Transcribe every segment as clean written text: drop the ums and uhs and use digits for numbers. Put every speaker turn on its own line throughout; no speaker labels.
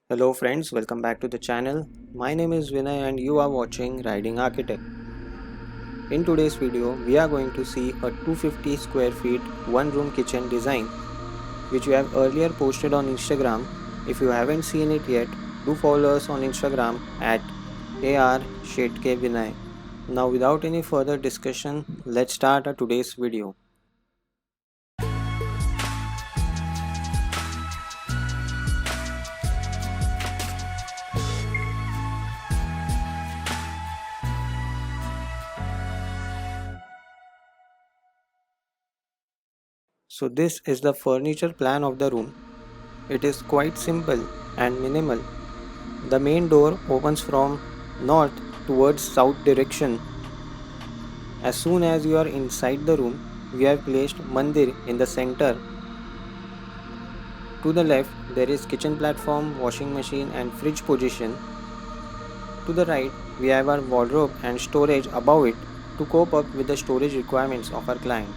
Hello friends, welcome back to the channel. My name is Vinay and you are watching Riding Architect. In today's video, we are going to see a 250 square feet one room kitchen design which we have earlier posted on Instagram. If you haven't seen it yet, do follow us on Instagram at AR_Vinay. Now without any further discussion, let's start our today's video. So this is the furniture plan of the room. It is quite simple and minimal. The main door opens from north towards south direction. As soon as you are inside the room, we have placed Mandir in the center. To the left, there is kitchen platform, washing machine and fridge position. To the right, we have our wardrobe and storage above it to cope up with the storage requirements of our client.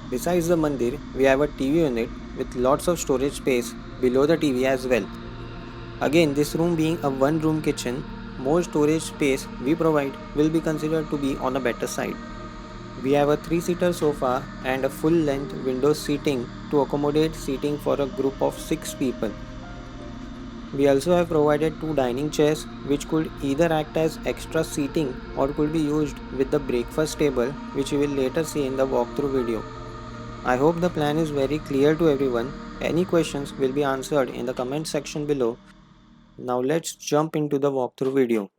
Besides the Mandir, we have a TV unit with lots of storage space below the TV as well. Again, this room being a one room kitchen, more storage space we provide will be considered to be on a better side. We have a 3-seater sofa and a full length window seating to accommodate seating for a group of 6 people. We also have provided 2 dining chairs which could either act as extra seating or could be used with the breakfast table, which you will later see in the walkthrough video. I hope the plan is very clear to everyone. Any questions will be answered in the comment section below. Now let's jump into the walkthrough video.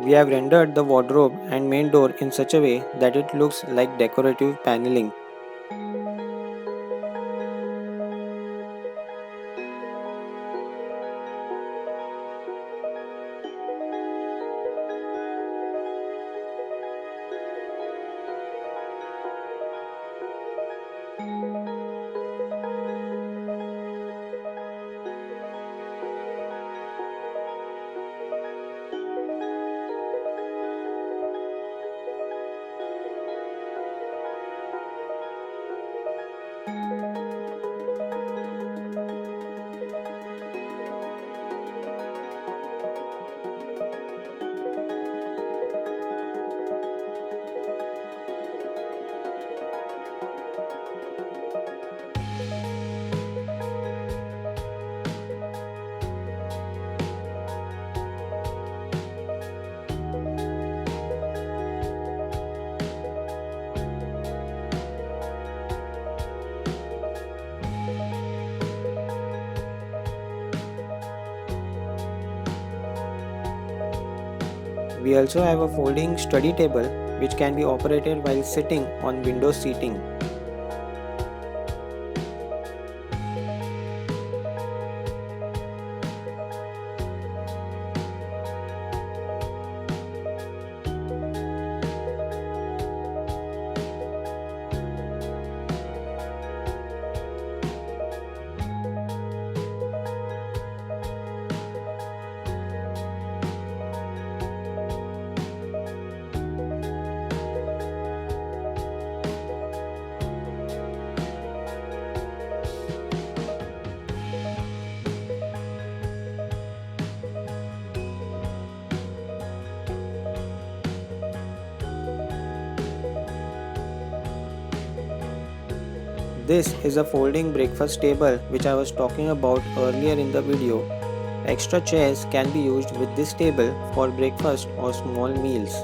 We have rendered the wardrobe and main door in such a way that it looks like decorative paneling. We also have a folding study table which can be operated while sitting on window seating. This is a folding breakfast table which I was talking about earlier in the video. Extra chairs can be used with this table for breakfast or small meals.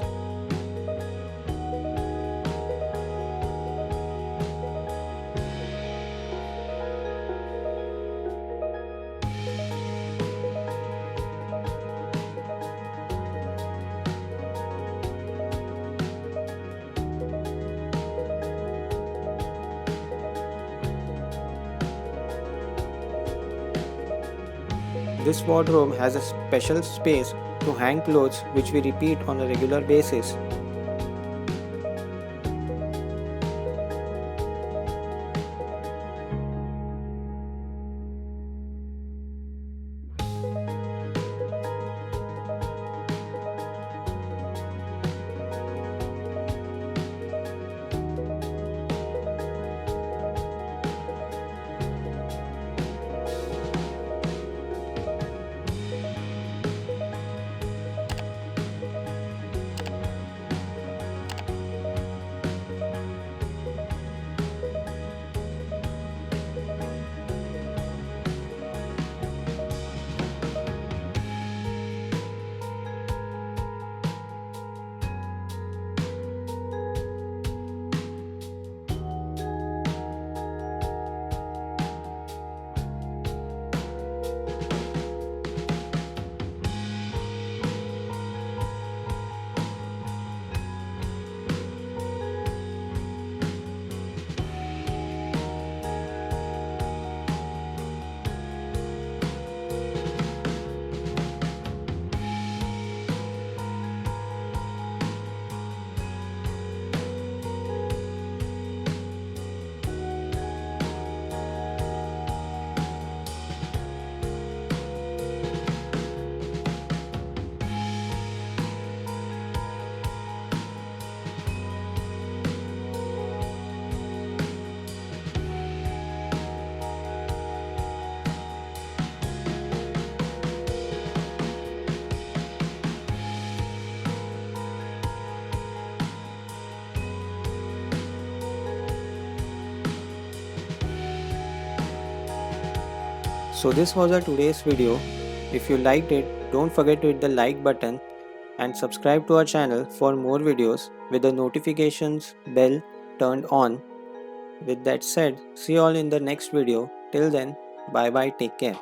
This wardrobe has a special space to hang clothes which we repeat on a regular basis. So this was our today's video. If you liked it, don't forget to hit the like button and subscribe to our channel for more videos with the notifications bell turned on. With that said, see you all in the next video. Till then, bye bye, take care.